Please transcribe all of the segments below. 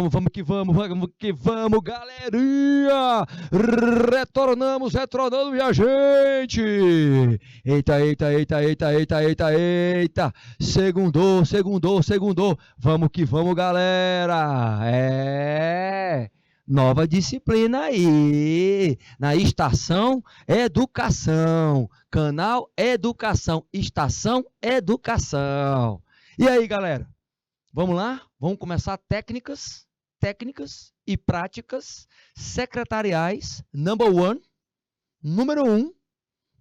vamos que vamos, galerinha! Retornando, minha gente! Eita! Segundou! Vamos que vamos, galera! Nova disciplina aí, na Estação Educação, canal Educação, Estação Educação. E aí, galera? Vamos lá? Vamos começar técnicas e práticas secretariais, número 1,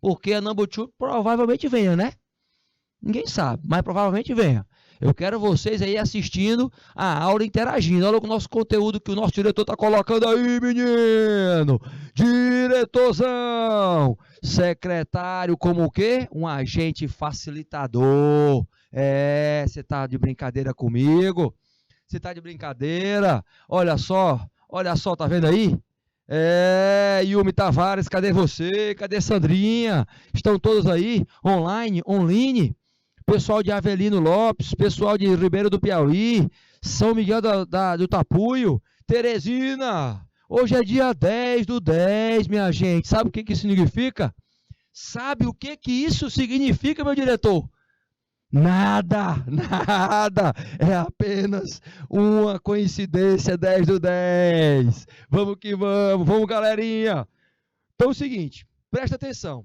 porque a number 2 provavelmente venha, né? Ninguém sabe, mas provavelmente venha. Eu quero vocês aí assistindo a aula, interagindo. Olha o nosso conteúdo que o nosso diretor está colocando aí, menino. Diretorzão. Secretário como o quê? Um agente facilitador. Você está de brincadeira comigo? Você está de brincadeira? Olha só, tá vendo aí? Yumi Tavares, cadê você? Cadê Sandrinha? Estão todos aí, online? Pessoal de Avelino Lopes, pessoal de Ribeiro do Piauí, São Miguel do Tapuio, Teresina. Hoje é dia 10/10, minha gente. Sabe o que isso significa? Sabe o que isso significa, meu diretor? Nada. É apenas uma coincidência 10/10. Vamos que vamos, galerinha. Então é o seguinte, presta atenção.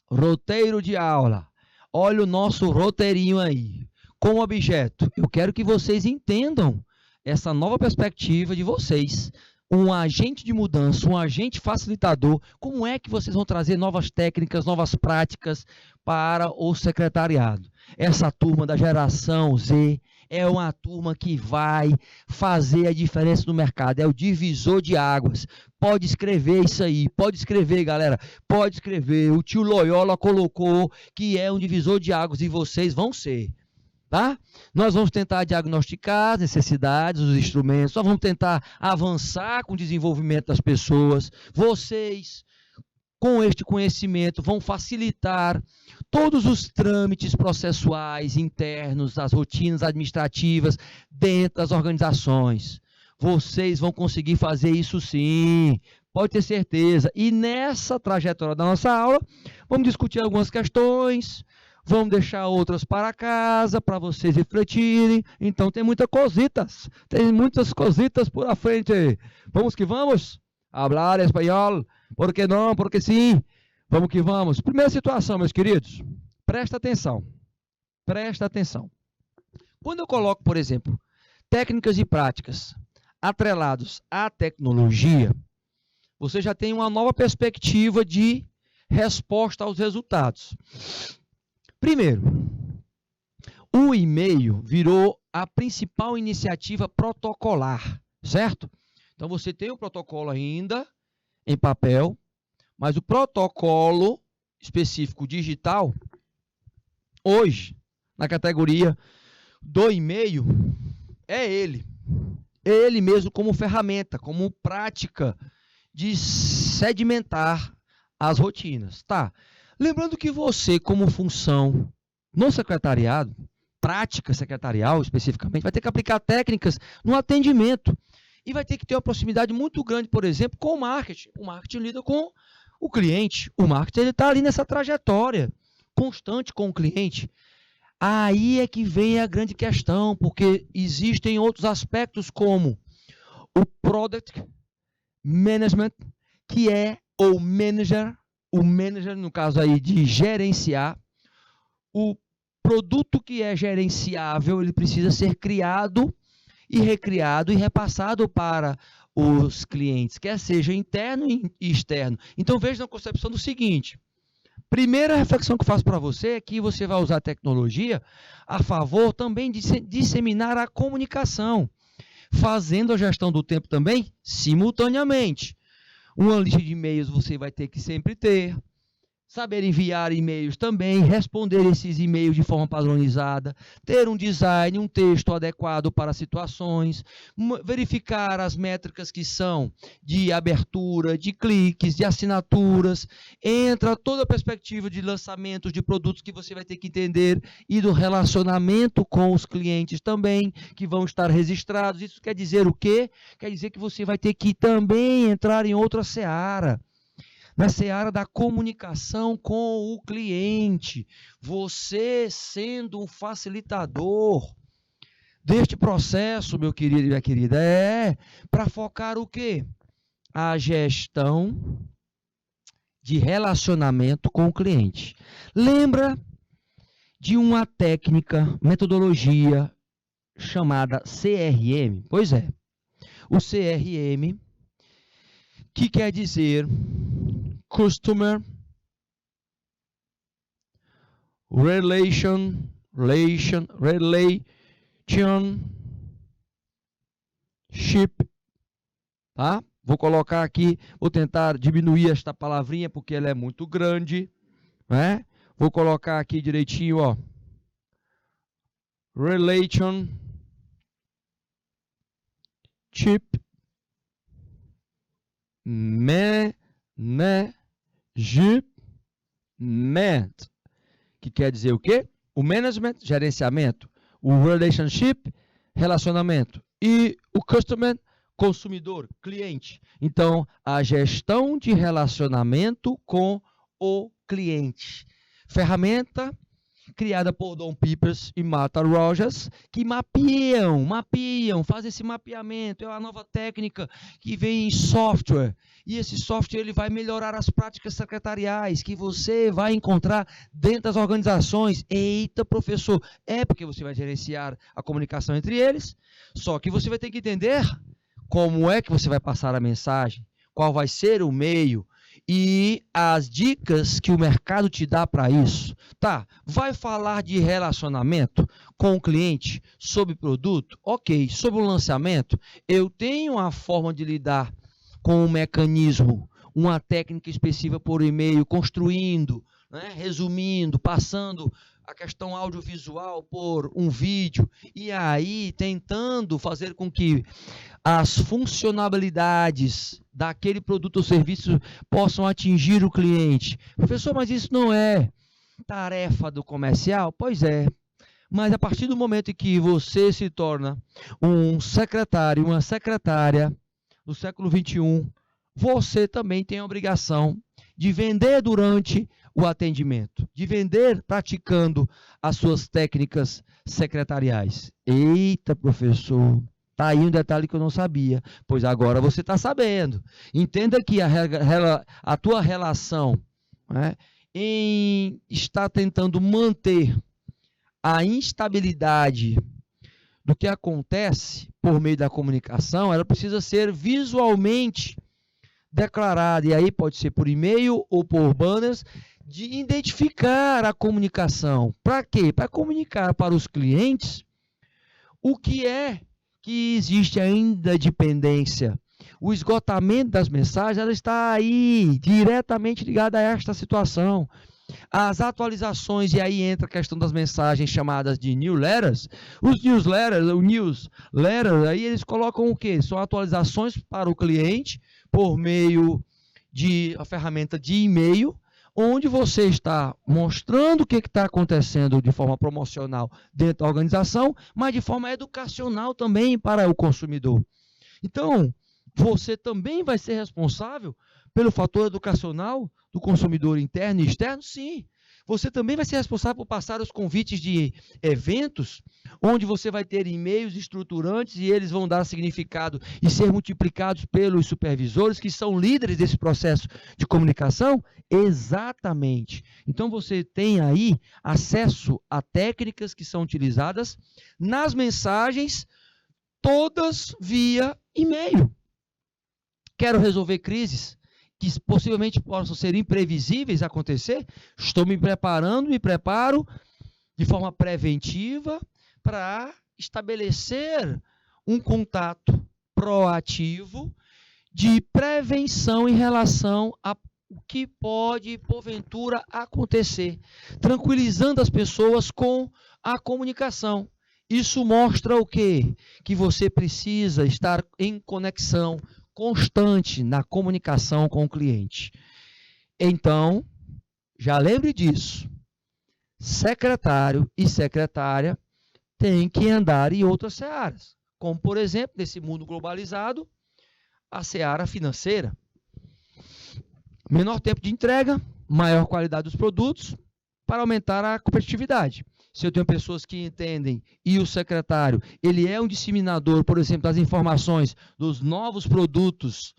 Roteiro de aula. Olha o nosso roteirinho aí. Com objeto, eu quero que vocês entendam essa nova perspectiva de vocês. Um agente de mudança, um agente facilitador. Como é que vocês vão trazer novas técnicas, novas práticas para o secretariado? Essa turma da geração Z é uma turma que vai fazer a diferença no mercado. É o divisor de águas. Pode escrever isso aí. Pode escrever, galera. Pode escrever. O tio Loyola colocou que é um divisor de águas e vocês vão ser. Tá? Nós vamos tentar diagnosticar as necessidades, os instrumentos, nós vamos tentar avançar com o desenvolvimento das pessoas. Vocês, com este conhecimento, vão facilitar todos os trâmites processuais internos, as rotinas administrativas dentro das organizações. Vocês vão conseguir fazer isso sim, pode ter certeza. E nessa trajetória da nossa aula, vamos discutir algumas questões. Vamos deixar outras para casa, para vocês refletirem. Então, tem muitas cositas por a frente. Vamos que vamos? Hablar espanhol. Por que não? Porque sim. Vamos que vamos. Primeira situação, meus queridos. Presta atenção. Quando eu coloco, por exemplo, técnicas e práticas atrelados à tecnologia, você já tem uma nova perspectiva de resposta aos resultados. Primeiro, o e-mail virou a principal iniciativa protocolar, certo? Então, você tem o protocolo ainda em papel, mas o protocolo específico digital, hoje, na categoria do e-mail, é ele mesmo como ferramenta, como prática de sedimentar as rotinas, tá? Lembrando que você, como função no secretariado, prática secretarial especificamente, vai ter que aplicar técnicas no atendimento e vai ter que ter uma proximidade muito grande, por exemplo, com o marketing. O marketing lida com o cliente, o marketing está ali nessa trajetória constante com o cliente. Aí é que vem a grande questão, porque existem outros aspectos como o Product Management, que é o manager, no caso aí de gerenciar, o produto que é gerenciável, ele precisa ser criado e recriado e repassado para os clientes, quer seja interno e externo. Então veja na concepção do seguinte, primeira reflexão que eu faço para você é que você vai usar a tecnologia a favor também de disseminar a comunicação, fazendo a gestão do tempo também simultaneamente. Uma lista de e-mails você vai ter que sempre ter. saber enviar e-mails também, responder esses e-mails de forma padronizada, ter um design, um texto adequado para situações, verificar as métricas que são de abertura, de cliques, de assinaturas, entra toda a perspectiva de lançamentos de produtos que você vai ter que entender e do relacionamento com os clientes também, que vão estar registrados. Isso quer dizer o quê? Quer dizer que você vai ter que também entrar em outra seara, na seara da comunicação com o cliente, você sendo um facilitador deste processo, meu querido e minha querida, para focar o quê? A gestão de relacionamento com o cliente. Lembra de uma técnica, metodologia chamada CRM? Pois é, o CRM, que quer dizer Customer Relationship, tá? Vou colocar aqui, vou tentar diminuir esta palavrinha porque ela é muito grande, né? Vou colocar aqui direitinho, ó. Relationship Management, que quer dizer o quê? O management, gerenciamento, o relationship, relacionamento, e o customer, consumidor, cliente. Então, a gestão de relacionamento com o cliente. Ferramenta criada por Don Peepers e Martha Rogers, que mapeam, fazem esse mapeamento. É uma nova técnica que vem em software. E esse software ele vai melhorar as práticas secretariais que você vai encontrar dentro das organizações. Eita, professor, é porque você vai gerenciar a comunicação entre eles, só que você vai ter que entender como é que você vai passar a mensagem, qual vai ser o meio, e as dicas que o mercado te dá para isso. Tá, vai falar de relacionamento com o cliente, sobre produto? Ok, sobre o lançamento, eu tenho uma forma de lidar com um mecanismo, uma técnica específica por e-mail, construindo, né, resumindo, passando a questão audiovisual por um vídeo, e aí tentando fazer com que as funcionalidades daquele produto ou serviço possam atingir o cliente. Professor, mas isso não é tarefa do comercial? Pois é, mas a partir do momento em que você se torna um secretário, uma secretária do século XXI, você também tem a obrigação de vender durante o atendimento, de vender praticando as suas técnicas secretariais. Eita, professor, tá aí um detalhe que eu não sabia, pois agora você está sabendo. Entenda que a tua relação, né, em estar tentando manter a instabilidade do que acontece por meio da comunicação, ela precisa ser visualmente declarada, e aí pode ser por e-mail ou por banners, de identificar a comunicação. Para quê? Para comunicar para os clientes o que é que existe ainda de pendência. O esgotamento das mensagens, ela está aí, diretamente ligada a esta situação. As atualizações, e aí entra a questão das mensagens chamadas de newsletters. Os newsletters, o newsletter, aí eles colocam o quê? São atualizações para o cliente por meio de a ferramenta de e-mail, onde você está mostrando o que está acontecendo de forma promocional dentro da organização, mas de forma educacional também para o consumidor. Então, você também vai ser responsável pelo fator educacional do consumidor interno e externo? Sim. Você também vai ser responsável por passar os convites de eventos, onde você vai ter e-mails estruturantes e eles vão dar significado e ser multiplicados pelos supervisores, que são líderes desse processo de comunicação? Exatamente. Então, você tem aí acesso a técnicas que são utilizadas nas mensagens, todas via e-mail. Quero resolver crises que possivelmente possam ser imprevisíveis acontecer, estou me preparo de forma preventiva para estabelecer um contato proativo de prevenção em relação a o que pode, porventura, acontecer, tranquilizando as pessoas com a comunicação. Isso mostra o quê? Que você precisa estar em conexão constante na comunicação com o cliente. Então, já lembre disso. Secretário e secretária têm que andar em outras searas, como, por exemplo, nesse mundo globalizado, a seara financeira. Menor tempo de entrega, maior qualidade dos produtos, para aumentar a competitividade. Se eu tenho pessoas que entendem e o secretário, ele é um disseminador, por exemplo, das informações dos novos produtos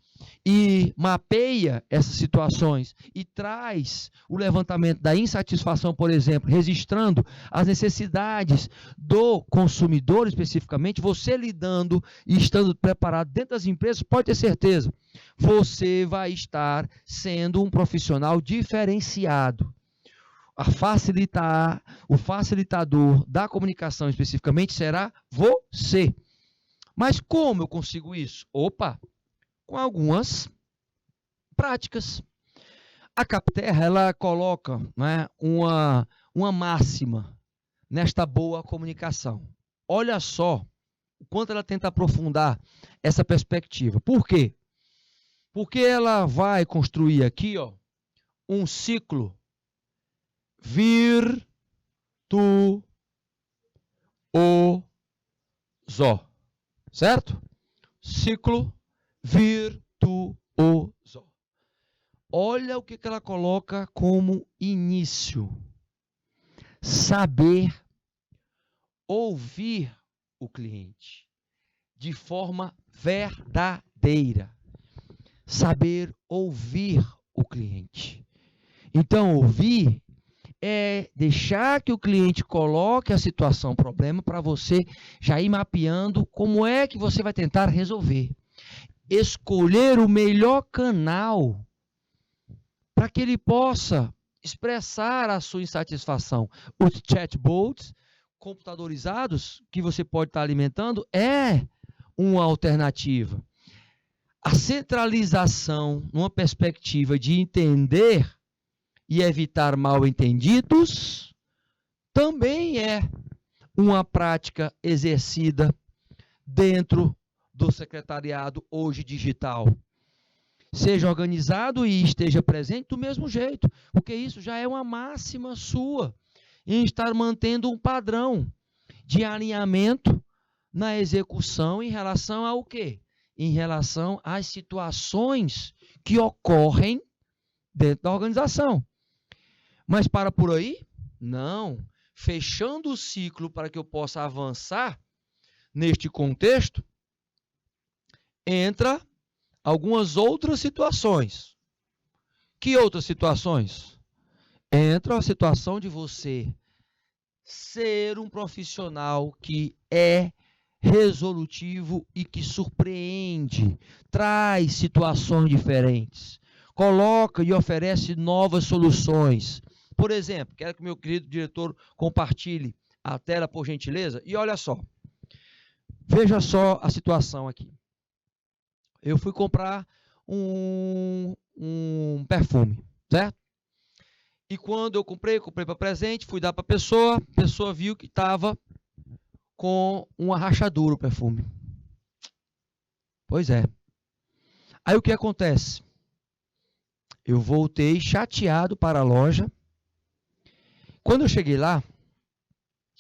e mapeia essas situações e traz o levantamento da insatisfação, por exemplo, registrando as necessidades do consumidor especificamente, você lidando e estando preparado dentro das empresas, pode ter certeza, você vai estar sendo um profissional diferenciado. O facilitador da comunicação especificamente será você. Mas como eu consigo isso? Com algumas práticas. A Capterra, ela coloca, né, uma máxima nesta boa comunicação. Olha só o quanto ela tenta aprofundar essa perspectiva. Por quê? Porque ela vai construir aqui, um ciclo virtuoso, certo? Ciclo virtuoso. Olha o que ela coloca como início. Saber ouvir o cliente de forma verdadeira. Saber ouvir o cliente. Então, ouvir é deixar que o cliente coloque a situação, o problema, para você já ir mapeando como é que você vai tentar resolver. Escolher o melhor canal para que ele possa expressar a sua insatisfação. Os chatbots computadorizados que você pode estar alimentando é uma alternativa. A centralização numa perspectiva de entender e evitar mal-entendidos também é uma prática exercida dentro do secretariado hoje digital. Seja organizado e esteja presente do mesmo jeito, porque isso já é uma máxima sua em estar mantendo um padrão de alinhamento na execução em relação ao quê? Em relação às situações que ocorrem dentro da organização. Mas para por aí? Não. Fechando o ciclo para que eu possa avançar neste contexto, entra algumas outras situações. Que outras situações? Entra a situação de você ser um profissional que é resolutivo e que surpreende, traz situações diferentes, coloca e oferece novas soluções. Por exemplo, quero que meu querido diretor compartilhe a tela, por gentileza, e olha só. Veja só a situação aqui. Eu fui comprar um perfume, certo? E quando eu comprei para presente, fui dar para a pessoa viu que estava com uma rachadura o perfume. Pois é. Aí o que acontece? Eu voltei chateado para a loja. Quando eu cheguei lá,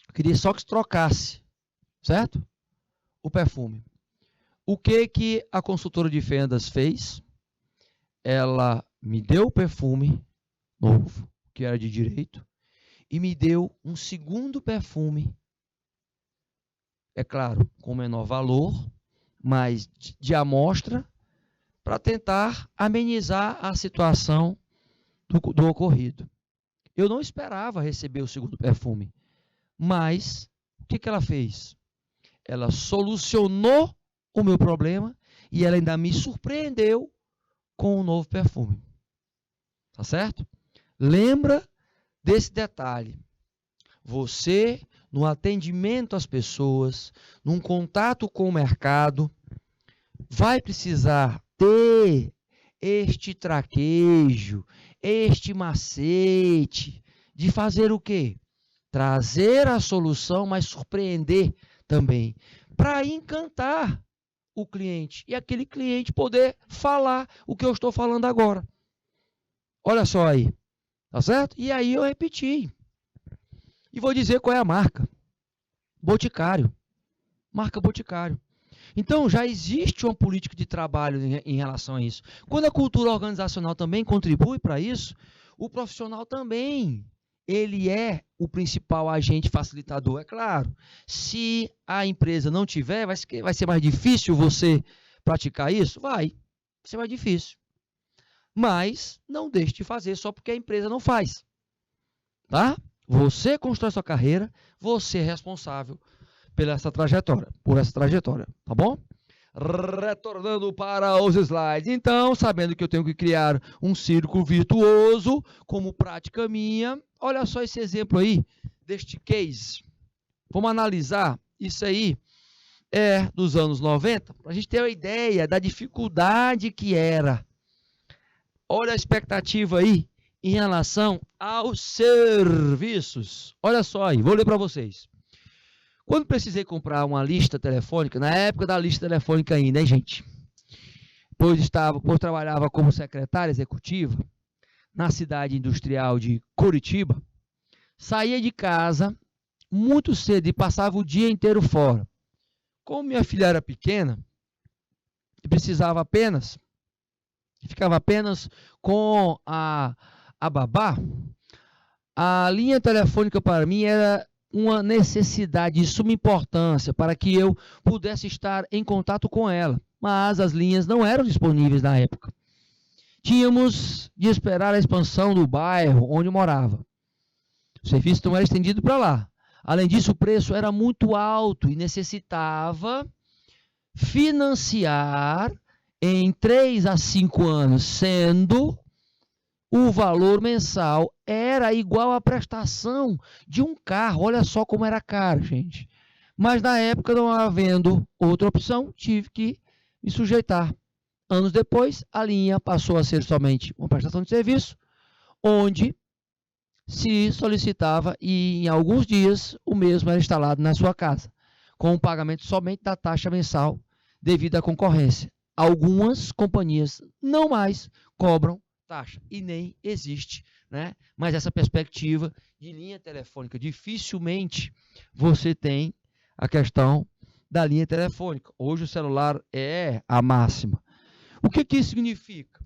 eu queria só que se trocasse, certo? O perfume. O que a consultora de vendas fez? Ela me deu o perfume novo, que era de direito, e me deu um segundo perfume, é claro, com menor valor, mas de amostra, para tentar amenizar a situação do ocorrido. Eu não esperava receber o segundo perfume, mas o que ela fez? Ela solucionou o meu problema e ela ainda me surpreendeu com um novo perfume. Tá certo? Lembra desse detalhe. Você, no atendimento às pessoas, num contato com o mercado, vai precisar ter este traquejo, este macete de fazer o quê? Trazer a solução, mas surpreender também, para encantar o cliente e aquele cliente poder falar o que eu estou falando agora. Olha só aí, tá certo? E aí eu repeti. E vou dizer qual é a marca. Boticário. Marca Boticário. Então, já existe uma política de trabalho em relação a isso. Quando a cultura organizacional também contribui para isso, o profissional também, ele é o principal agente facilitador. É claro, se a empresa não tiver, vai ser mais difícil você praticar isso? Vai ser mais difícil. Mas não deixe de fazer só porque a empresa não faz. Tá? Você constrói sua carreira, você é responsável por essa trajetória, tá bom? Retornando para os slides. Então, sabendo que eu tenho que criar um círculo virtuoso como prática minha, olha só esse exemplo aí deste case. Vamos analisar isso aí dos anos 90, para a gente ter uma ideia da dificuldade que era. Olha a expectativa aí em relação aos serviços. Olha só aí, vou ler para vocês. Quando precisei comprar uma lista telefônica, na época da lista telefônica ainda, hein, gente? Pois trabalhava como secretária executiva na cidade industrial de Curitiba, saía de casa muito cedo e passava o dia inteiro fora. Como minha filha era pequena, ficava apenas com a babá, a linha telefônica para mim era uma necessidade de suma importância para que eu pudesse estar em contato com ela, mas as linhas não eram disponíveis na época. Tínhamos de esperar a expansão do bairro onde morava. O serviço não era estendido para lá. Além disso, o preço era muito alto e necessitava financiar em 3 a 5 anos, sendo o valor mensal era igual à prestação de um carro. Olha só como era caro, gente. Mas na época, não havendo outra opção, tive que me sujeitar. Anos depois, a linha passou a ser somente uma prestação de serviço, onde se solicitava e em alguns dias o mesmo era instalado na sua casa, com o pagamento somente da taxa mensal devido à concorrência. Algumas companhias não mais cobram taxa e nem existe, né? Mas essa perspectiva de linha telefônica, dificilmente você tem a questão da linha telefônica. Hoje o celular é a máxima. O que isso significa?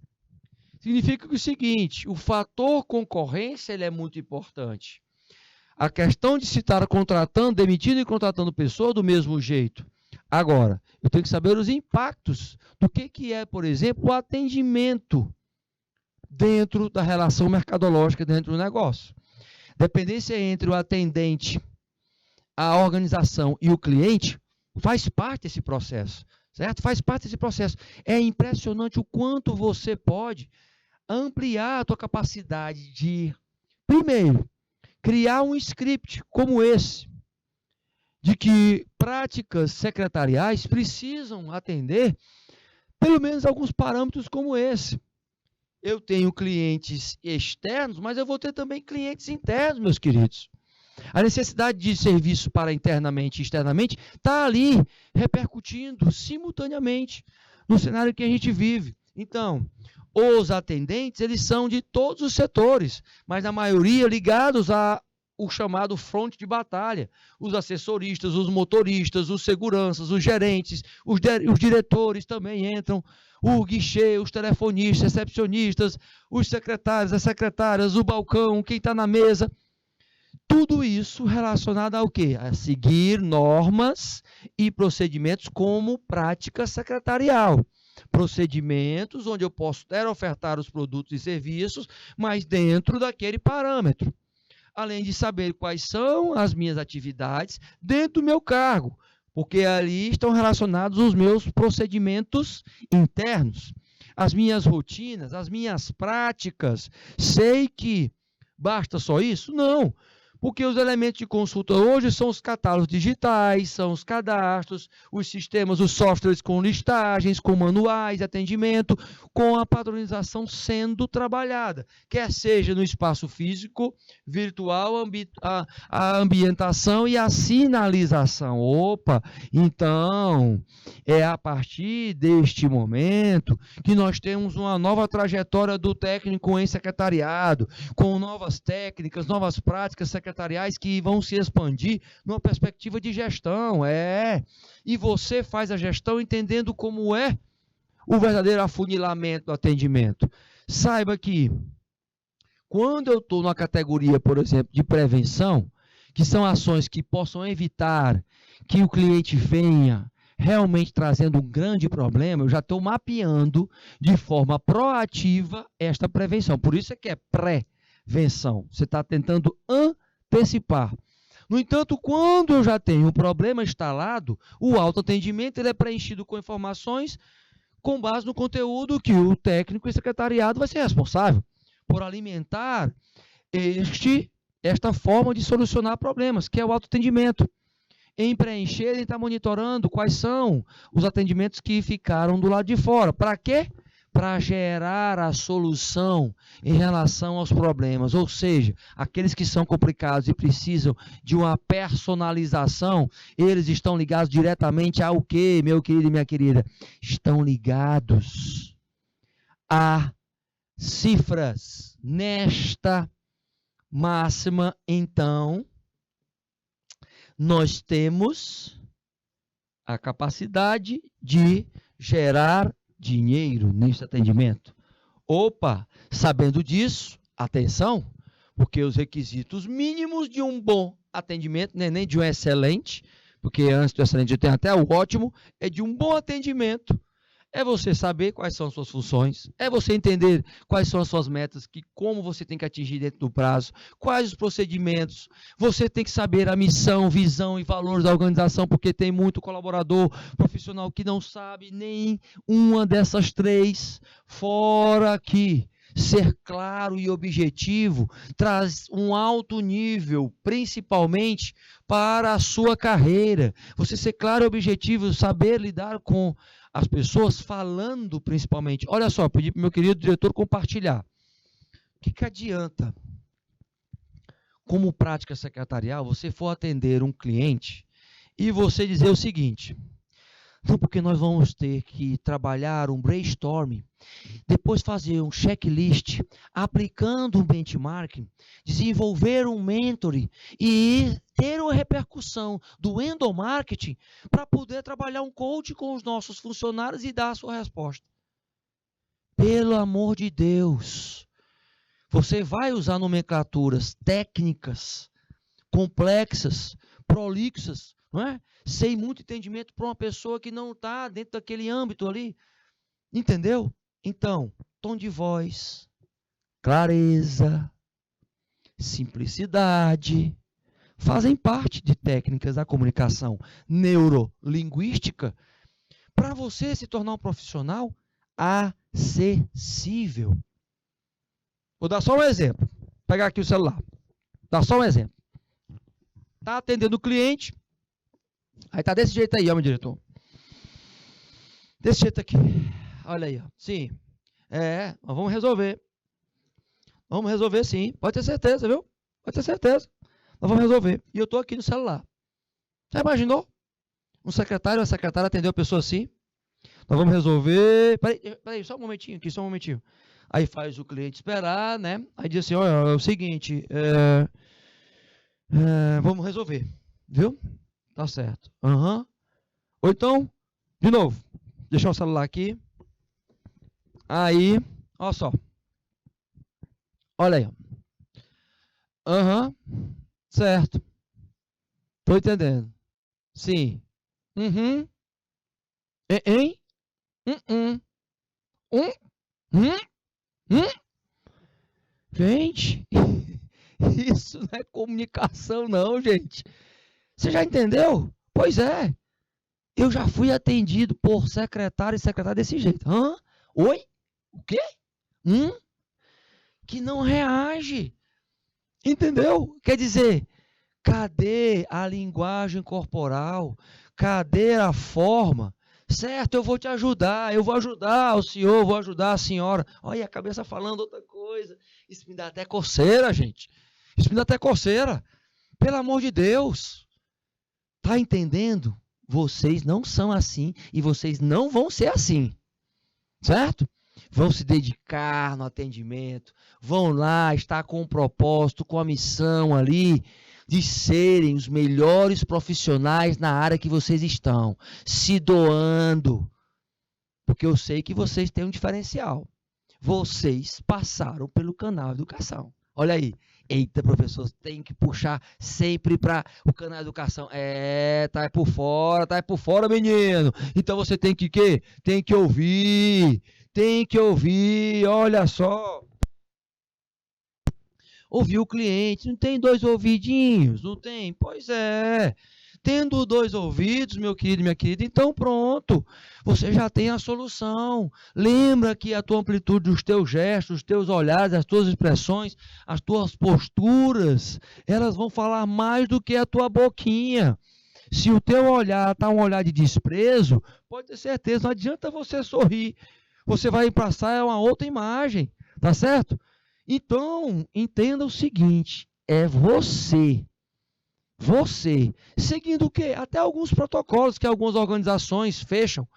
Significa o seguinte: o fator concorrência ele é muito importante. A questão de se estar contratando, demitindo e contratando pessoa do mesmo jeito. Agora, eu tenho que saber os impactos do que é, por exemplo, o atendimento dentro da relação mercadológica, dentro do negócio. Dependência entre o atendente, a organização e o cliente faz parte desse processo, certo? Faz parte desse processo. É impressionante o quanto você pode ampliar a tua capacidade de, primeiro, criar um script como esse, de que práticas secretariais precisam atender pelo menos alguns parâmetros como esse. Eu tenho clientes externos, mas eu vou ter também clientes internos, meus queridos. A necessidade de serviço para internamente e externamente está ali repercutindo simultaneamente no cenário que a gente vive. Então, os atendentes, eles são de todos os setores, mas na maioria ligados ao chamado fronte de batalha. Os assessoristas, os motoristas, os seguranças, os gerentes, os diretores também entram, o guichê, os telefonistas, recepcionistas, os secretários, as secretárias, o balcão, quem está na mesa. Tudo isso relacionado ao quê? A seguir normas e procedimentos como prática secretarial. Procedimentos onde eu posso ofertar os produtos e serviços, mas dentro daquele parâmetro. Além de saber quais são as minhas atividades dentro do meu cargo, porque ali estão relacionados os meus procedimentos internos, as minhas rotinas, as minhas práticas. Sei que basta só isso? Não, Porque os elementos de consulta hoje são os catálogos digitais, são os cadastros, os sistemas, os softwares com listagens, com manuais de atendimento, com a padronização sendo trabalhada, quer seja no espaço físico, virtual, a ambientação e a sinalização. Opa, então é a partir deste momento que nós temos uma nova trajetória do técnico em secretariado, com novas técnicas, novas práticas secretariais que vão se expandir numa perspectiva de gestão. E você faz a gestão entendendo como é o verdadeiro afunilamento do atendimento. Saiba que quando eu estou numa categoria, por exemplo, de prevenção, que são ações que possam evitar que o cliente venha realmente trazendo um grande problema, eu já estou mapeando de forma proativa esta prevenção. Por isso é que é prevenção. Você está tentando antecipar. No entanto, quando eu já tenho um problema instalado, o autoatendimento ele é preenchido com informações com base no conteúdo que o técnico e secretariado vai ser responsável por alimentar esta forma de solucionar problemas, que é o autoatendimento. Em preencher, em estar monitorando quais são os atendimentos que ficaram do lado de fora. Para quê? Para gerar a solução em relação aos problemas, ou seja, aqueles que são complicados e precisam de uma personalização, eles estão ligados diretamente ao quê, meu querido e minha querida? Estão ligados a cifras. Nesta máxima, então, nós temos a capacidade de gerar dinheiro nesse atendimento. Opa, sabendo disso, atenção, porque os requisitos mínimos de um bom atendimento, não é nem de um excelente, porque antes do excelente eu tenho até o ótimo, é de um bom atendimento. É você saber quais são as suas funções, é você entender quais são as suas metas, como você tem que atingir dentro do prazo, quais os procedimentos. Você tem que saber a missão, visão e valores da organização, porque tem muito colaborador profissional que não sabe nem uma dessas três. Fora que ser claro e objetivo traz um alto nível, principalmente para a sua carreira. Você ser claro e objetivo, saber lidar com as pessoas, falando principalmente. Olha só, pedi para o meu querido diretor compartilhar. O que adianta, como prática secretarial, você for atender um cliente e você dizer o seguinte: não, porque nós vamos ter que trabalhar um brainstorming, depois fazer um checklist, aplicando um benchmarking, desenvolver um mentoring e ter uma repercussão do endomarketing para poder trabalhar um coach com os nossos funcionários e dar a sua resposta. Pelo amor de Deus, você vai usar nomenclaturas técnicas, complexas, prolixas, não é? Sem muito entendimento para uma pessoa que não está dentro daquele âmbito ali. Entendeu? Então, tom de voz, clareza, simplicidade, fazem parte de técnicas da comunicação neurolinguística para você se tornar um profissional acessível. Vou dar só um exemplo. Vou pegar aqui o celular. Dar só um exemplo. Está atendendo o cliente. Aí está desse jeito aí, ó, meu diretor. Desse jeito aqui. Olha aí, ó. Sim. Nós vamos resolver. Vamos resolver sim. Pode ter certeza, viu? Pode ter certeza. Nós vamos resolver. E eu estou aqui no celular. Já imaginou? Um secretário ou uma secretária atendeu a pessoa assim? Nós vamos resolver. Peraí, só um momentinho aqui, só um momentinho. Aí faz o cliente esperar, né? Aí diz assim, olha, é o seguinte, vamos resolver, viu? Tá certo. Uhum. Ou então, de novo, deixar o celular aqui. Aí, olha só. Olha aí. Aham. Certo. Tô entendendo. Sim. Uhum. Hein? Gente, isso não é comunicação não, gente. Você já entendeu? Pois é. Eu já fui atendido por secretário e secretária desse jeito. Hã? Oi? O quê? Que não reage. Entendeu? Quer dizer, Cadê a linguagem corporal? Cadê a forma? Certo, eu vou te ajudar, eu vou ajudar o senhor, vou ajudar a senhora. Olha a cabeça falando outra coisa. Isso me dá até coceira, gente. Isso me dá até coceira. Pelo amor de Deus. Tá entendendo? Vocês não são assim e vocês não vão ser assim. Certo? Vão se dedicar no atendimento, vão lá estar com um propósito, com a missão ali de serem os melhores profissionais na área que vocês estão, se doando, porque eu sei que vocês têm um diferencial. Vocês passaram pelo canal Educação. Olha aí. Eita, professor, tem que puxar sempre para o canal Educação. Tá por fora, menino. Então você tem que quê? Tem que ouvir, olha só. Ouvir o cliente, não tem dois ouvidinhos, não tem? Pois é. Tendo dois ouvidos, meu querido e minha querida, então pronto, você já tem a solução. Lembra que a tua amplitude, os teus gestos, os teus olhares, as tuas expressões, as tuas posturas, elas vão falar mais do que a tua boquinha. Se o teu olhar está um olhar de desprezo, pode ter certeza, não adianta você sorrir. Você vai passar uma outra imagem, tá certo? Então, entenda o seguinte, é você, seguindo o quê? Até alguns protocolos que algumas organizações fecham.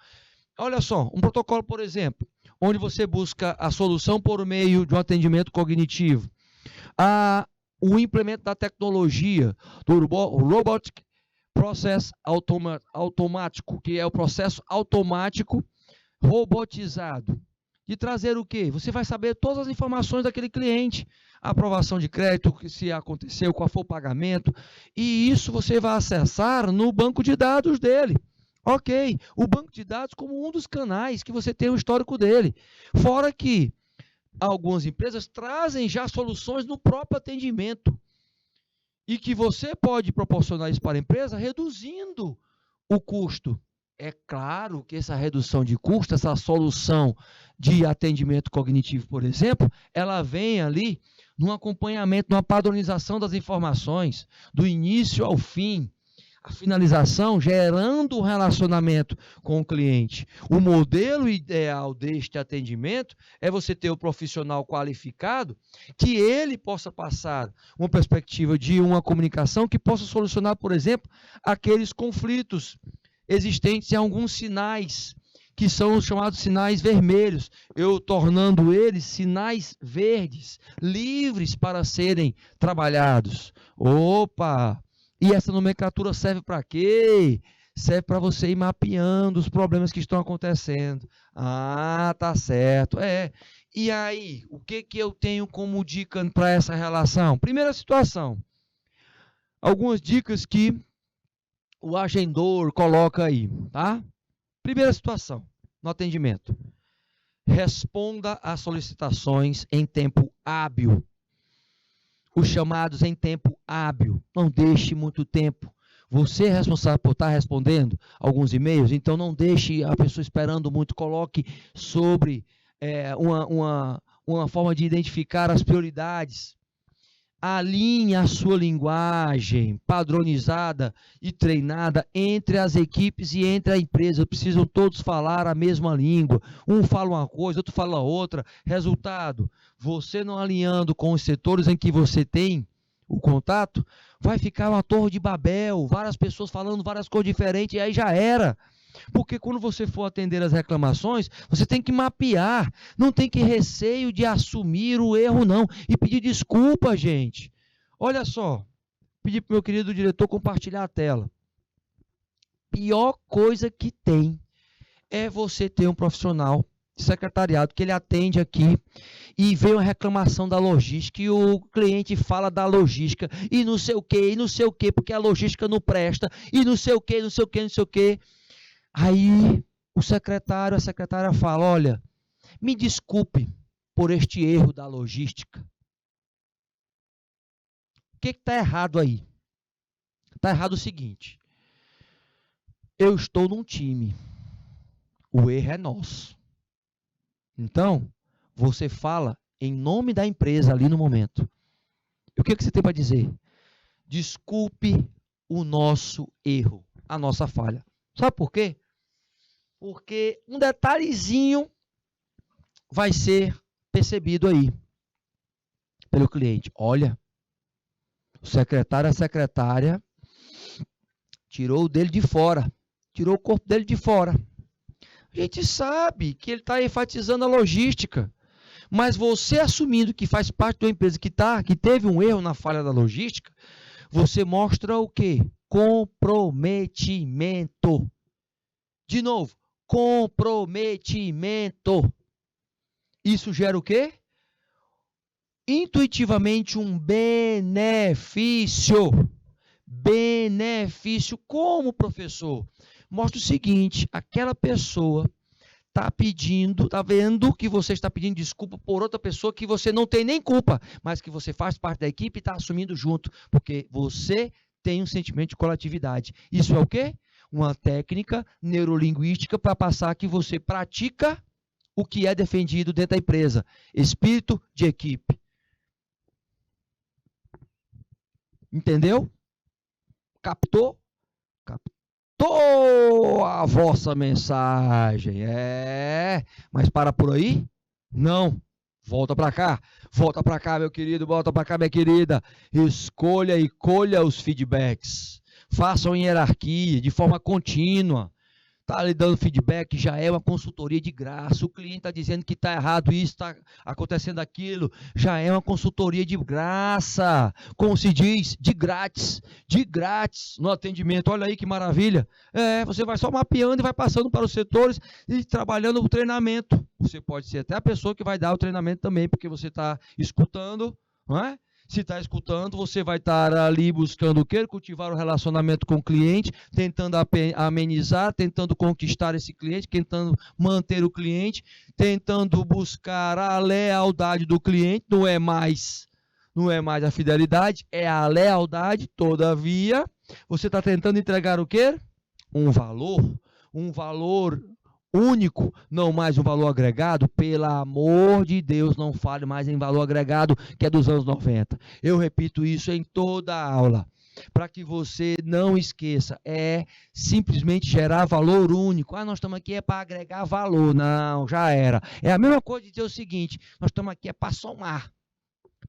Olha só, um protocolo, por exemplo, onde você busca a solução por meio de um atendimento cognitivo. O implemento da tecnologia, do Robotic Process Automático, que é o processo automático robotizado. De trazer o quê? Você vai saber todas as informações daquele cliente, a aprovação de crédito, se aconteceu, qual foi o pagamento, e isso você vai acessar no banco de dados dele. Ok, o banco de dados como um dos canais que você tem o histórico dele. Fora que algumas empresas trazem já soluções no próprio atendimento e que você pode proporcionar isso para a empresa reduzindo o custo. É claro que essa redução de custo, essa solução de atendimento cognitivo, por exemplo, ela vem ali num acompanhamento, numa padronização das informações, do início ao fim, a finalização gerando um relacionamento com o cliente. O modelo ideal deste atendimento é você ter o profissional qualificado, que ele possa passar uma perspectiva de uma comunicação que possa solucionar, por exemplo, aqueles conflitos existentes em alguns sinais, que são os chamados sinais vermelhos, eu tornando eles sinais verdes, livres para serem trabalhados. Opa! E essa nomenclatura serve para quê? Serve para você ir mapeando os problemas que estão acontecendo. Ah, tá certo. E aí, o que eu tenho como dica para essa relação? Primeira situação. Algumas dicas que o agendador coloca aí, tá? Primeira situação, no atendimento. Responda às solicitações em tempo hábil. Os chamados em tempo hábil. Não deixe muito tempo. Você é responsável por estar respondendo alguns e-mails, então não deixe a pessoa esperando muito. Coloque sobre uma forma de identificar as prioridades. Alinhe a sua linguagem padronizada e treinada entre as equipes e entre a empresa. Precisam todos falar a mesma língua. Um fala uma coisa, outro fala outra. Resultado, você não alinhando com os setores em que você tem o contato, vai ficar uma torre de Babel, várias pessoas falando várias coisas diferentes, e aí já era. Porque quando você for atender as reclamações, você tem que mapear, não tem que receio de assumir o erro não, e pedir desculpa, gente. Olha só, pedi para o meu querido diretor compartilhar a tela. Pior coisa que tem é você ter um profissional de secretariado que ele atende aqui e vem uma reclamação da logística e o cliente fala da logística e não sei o que, porque a logística não presta e não sei o que. Aí o secretário, a secretária fala, olha, me desculpe por este erro da logística. O que está errado aí? Está errado o seguinte, eu estou num time, o erro é nosso. Então, você fala em nome da empresa ali no momento. E o que você tem para dizer? desculpe o nosso erro, a nossa falha. Sabe por quê? Porque um detalhezinho vai ser percebido aí pelo cliente. Olha, o secretário, a secretária tirou o dele de fora, tirou o corpo dele de fora. A gente sabe que ele está enfatizando a logística, mas você assumindo que faz parte de uma empresa que teve um erro na falha da logística, você mostra o quê? Comprometimento. De novo, comprometimento. Isso gera o quê? Intuitivamente um benefício. Benefício como professor. Mostra o seguinte, aquela pessoa está pedindo, está vendo que você está pedindo desculpa por outra pessoa que você não tem nem culpa, mas que você faz parte da equipe e está assumindo junto, porque você tem um sentimento de coletividade. Isso é o quê? Uma técnica neurolinguística para passar que você pratica o que é defendido dentro da empresa. Espírito de equipe. Entendeu? Captou? Captou a vossa mensagem. Mas para por aí? Não. Volta para cá, meu querido, volta para cá, minha querida. Escolha e colha os feedbacks. Façam em hierarquia, de forma contínua. Está lhe dando feedback, já é uma consultoria de graça. O cliente está dizendo que está errado isso, está acontecendo aquilo, já é uma consultoria de graça. Como se diz, de grátis no atendimento. Olha aí que maravilha. Você vai só mapeando e vai passando para os setores e trabalhando o treinamento. Você pode ser até a pessoa que vai dar o treinamento também, porque você está escutando, não é? Se está escutando, você vai estar ali buscando o quê? Cultivar o relacionamento com o cliente, tentando amenizar, tentando conquistar esse cliente, tentando manter o cliente, tentando buscar a lealdade do cliente, não é mais a fidelidade, é a lealdade. Todavia, você está tentando entregar o quê? Um valor único, não mais um valor agregado. Pelo amor de Deus, não fale mais em valor agregado, que é dos anos 90. Eu repito isso em toda a aula, para que você não esqueça, é simplesmente gerar valor único. Nós estamos aqui para agregar valor. Não, já era. É a mesma coisa de dizer o seguinte, nós estamos aqui para somar.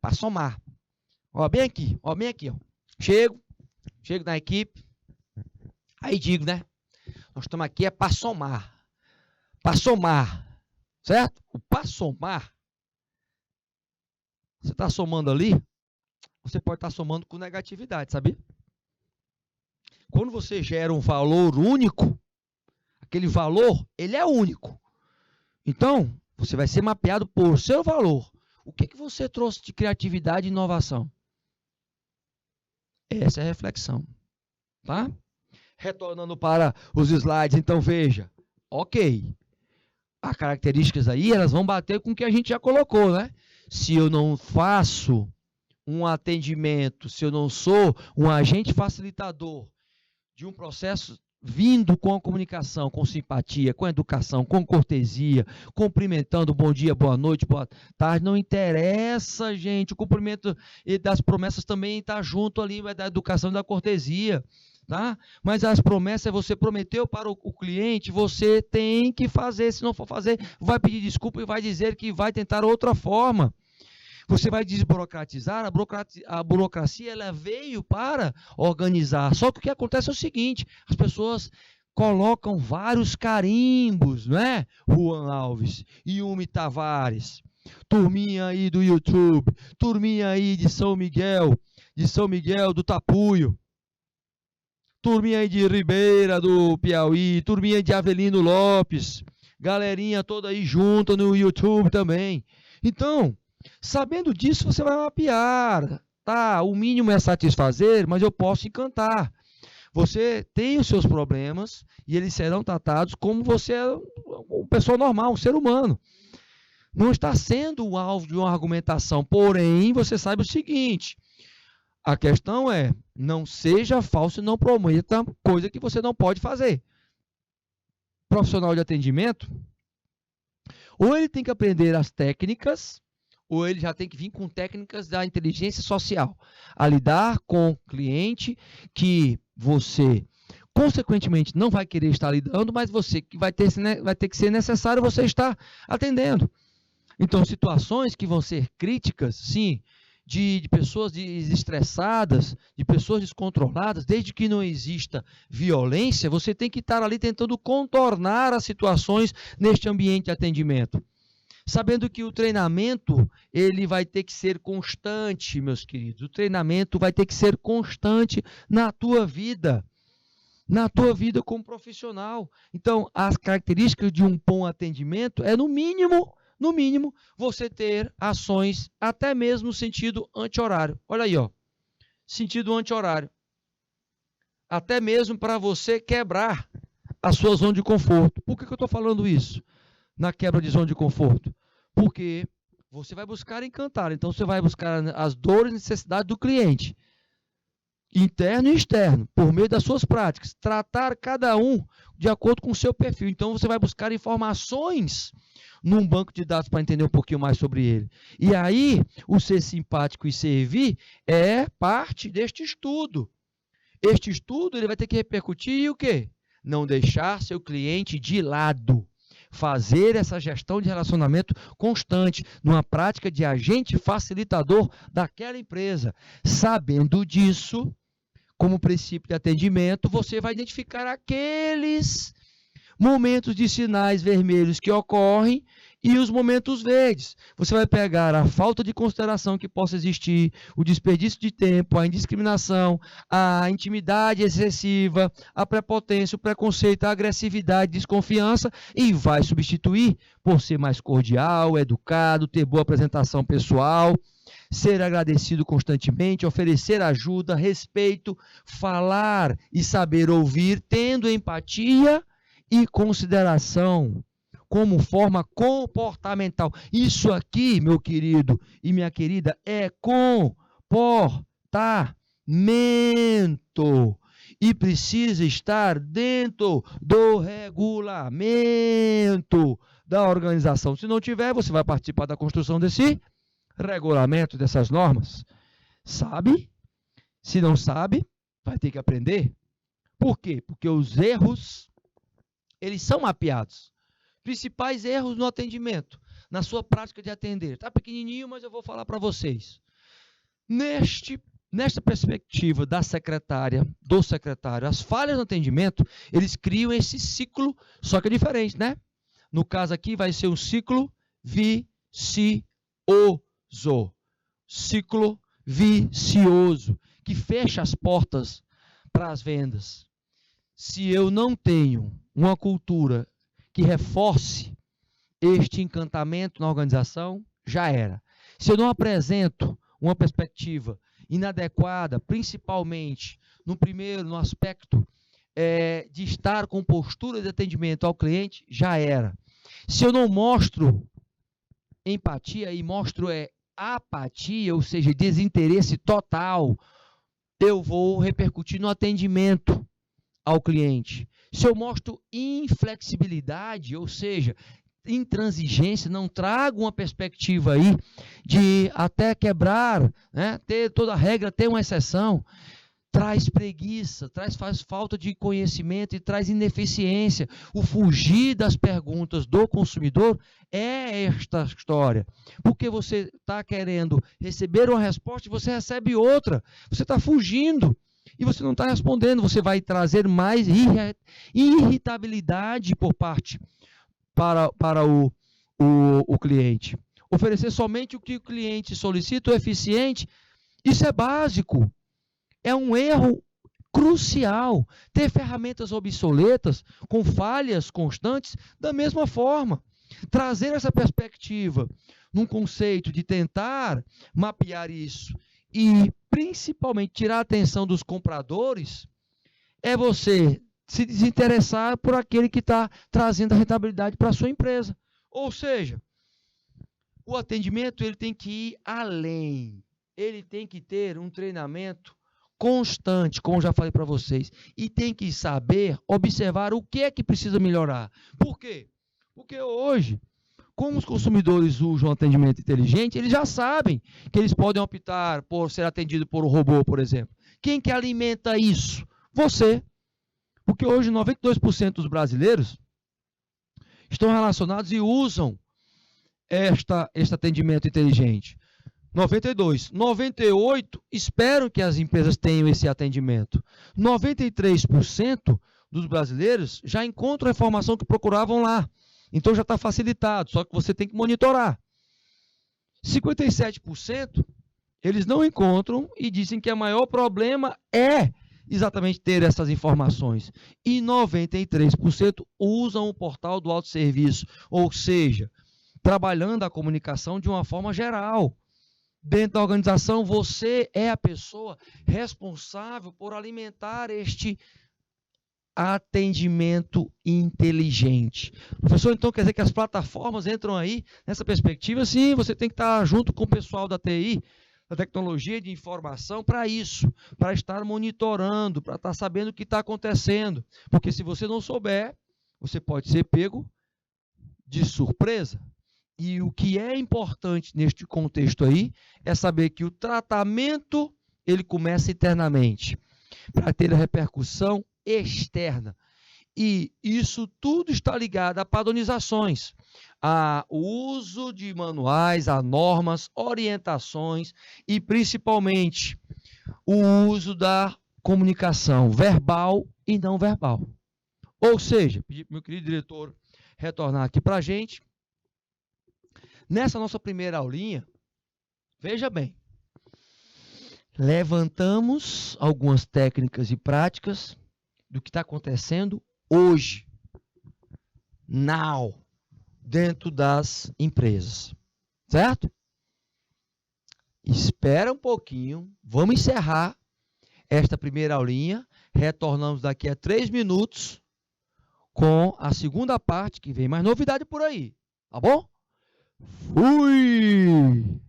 Para somar. Bem aqui. Chego na equipe, aí digo, né? Nós estamos aqui para somar. Para somar, certo? O para somar, você está somando ali, você pode estar somando com negatividade, sabia? Quando você gera um valor único, aquele valor, ele é único. Então, você vai ser mapeado por seu valor. O que você trouxe de criatividade e inovação? Essa é a reflexão, tá? Retornando para os slides, então veja, ok. As características aí, elas vão bater com o que a gente já colocou, né? Se eu não faço um atendimento, se eu não sou um agente facilitador de um processo vindo com a comunicação, com simpatia, com educação, com cortesia, cumprimentando, bom dia, boa noite, boa tarde, não interessa, gente, o cumprimento das promessas também está junto ali, é da educação e da cortesia. Tá? Mas as promessas, você prometeu para o cliente, você tem que fazer. Se não for fazer, vai pedir desculpa e vai dizer que vai tentar outra forma. Você vai desburocratizar. A burocracia, ela veio para organizar. Só que o que acontece é o seguinte, as pessoas colocam vários carimbos, não é? Juan Alves, Yumi Tavares, turminha aí do YouTube, turminha aí de São Miguel do Tapuio, turminha aí de Ribeira do Piauí, turminha de Avelino Lopes, galerinha toda aí junta no YouTube também. Então, sabendo disso, você vai mapear, tá? O mínimo é satisfazer, mas eu posso encantar. Você tem os seus problemas e eles serão tratados como você é uma pessoa normal, um ser humano. Não está sendo o alvo de uma argumentação, porém, você sabe o seguinte... A questão é, não seja falso e não prometa coisa que você não pode fazer. Profissional de atendimento, ou ele tem que aprender as técnicas, ou ele já tem que vir com técnicas da inteligência social, a lidar com o cliente que você, consequentemente, não vai querer estar lidando, mas você que vai ter que ser necessário você estar atendendo. Então, situações que vão ser críticas, sim, de pessoas estressadas, de pessoas descontroladas, desde que não exista violência, você tem que estar ali tentando contornar as situações neste ambiente de atendimento. Sabendo que o treinamento, ele vai ter que ser constante, meus queridos. O treinamento vai ter que ser constante na tua vida como profissional. Então, as características de um bom atendimento é, no mínimo, você ter ações até mesmo no sentido anti-horário. Olha aí, ó, sentido anti-horário. Até mesmo para você quebrar a sua zona de conforto. Por que eu estou falando isso? Na quebra de zona de conforto? Porque você vai buscar encantar, então você vai buscar as dores e necessidades do cliente, interno e externo, por meio das suas práticas, tratar cada um de acordo com o seu perfil. Então você vai buscar informações num banco de dados para entender um pouquinho mais sobre ele. E aí, o ser simpático e servir é parte deste estudo. Este estudo ele vai ter que repercutir em o quê? Não deixar seu cliente de lado. Fazer essa gestão de relacionamento constante, numa prática de agente facilitador daquela empresa. Sabendo disso, como princípio de atendimento, você vai identificar aqueles momentos de sinais vermelhos que ocorrem e os momentos verdes. Você vai pegar a falta de consideração que possa existir, o desperdício de tempo, a indiscriminação, a intimidade excessiva, a prepotência, o preconceito, a agressividade, desconfiança e vai substituir por ser mais cordial, educado, ter boa apresentação pessoal, ser agradecido constantemente, oferecer ajuda, respeito, falar e saber ouvir, tendo empatia e consideração como forma comportamental. Isso aqui, meu querido e minha querida, é comportamento e precisa estar dentro do regulamento da organização. Se não tiver, você vai participar da construção desse regulamento, dessas normas. Sabe? Se não sabe, vai ter que aprender. Por quê? Porque os erros, eles são mapeados. Principais erros no atendimento, na sua prática de atender. Está pequenininho, mas eu vou falar para vocês. Nesta perspectiva da secretária, do secretário, as falhas no atendimento, eles criam esse ciclo, só que é diferente, né? No caso aqui vai ser um ciclo vicioso. Ciclo vicioso, que fecha as portas para as vendas. Se eu não tenho uma cultura que reforce este encantamento na organização, já era. Se eu não apresento uma perspectiva inadequada, principalmente no aspecto de estar com postura de atendimento ao cliente, já era. Se eu não mostro empatia e mostro apatia, ou seja, desinteresse total, eu vou repercutir no atendimento ao cliente. Se eu mostro inflexibilidade, ou seja, intransigência, não trago uma perspectiva aí de até quebrar, né, ter toda a regra, ter uma exceção, traz preguiça, faz falta de conhecimento e traz ineficiência. O fugir das perguntas do consumidor é esta história. Porque você está querendo receber uma resposta e você recebe outra. Você está fugindo. E você não está respondendo, você vai trazer mais irritabilidade por parte para o cliente. Oferecer somente o que o cliente solicita, o eficiente, isso é básico. É um erro crucial. Ter ferramentas obsoletas, com falhas constantes, da mesma forma. Trazer essa perspectiva num conceito de tentar mapear isso e principalmente tirar a atenção dos compradores, é você se desinteressar por aquele que está trazendo a rentabilidade para a sua empresa. Ou seja, o atendimento ele tem que ir além. Ele tem que ter um treinamento constante, como já falei para vocês, e tem que saber observar o que é que precisa melhorar. Por quê? Porque hoje, Como os consumidores usam atendimento inteligente, eles já sabem que eles podem optar por ser atendido por um robô, por exemplo. Quem que alimenta isso? Você. Porque hoje 92% dos brasileiros estão relacionados e usam este atendimento inteligente. 92. 98 esperam que as empresas tenham esse atendimento. 93% dos brasileiros já encontram a informação que procuravam lá. Então já está facilitado, só que você tem que monitorar. 57% eles não encontram e dizem que o maior problema é exatamente ter essas informações. E 93% usam o portal do autosserviço, ou seja, trabalhando a comunicação de uma forma geral. Dentro da organização, você é a pessoa responsável por alimentar este atendimento inteligente. Professor, então quer dizer que as plataformas entram aí nessa perspectiva? Sim, você tem que estar junto com o pessoal da TI, da tecnologia de informação, para isso, para estar monitorando, para estar sabendo o que está acontecendo. Porque se você não souber, você pode ser pego de surpresa. E o que é importante neste contexto aí é saber que o tratamento ele começa internamente, para ter a repercussão externa. E isso tudo está ligado a padronizações, ao uso de manuais, a normas, orientações e principalmente o uso da comunicação verbal e não verbal. Ou seja, pedir para o meu querido diretor retornar aqui para a gente. Nessa nossa primeira aulinha, veja bem, levantamos algumas técnicas e práticas do que está acontecendo hoje, now, dentro das empresas, certo? Espera um pouquinho, vamos encerrar esta primeira aulinha, retornamos daqui a 3 minutos com a segunda parte, que vem mais novidade por aí, tá bom? Fui!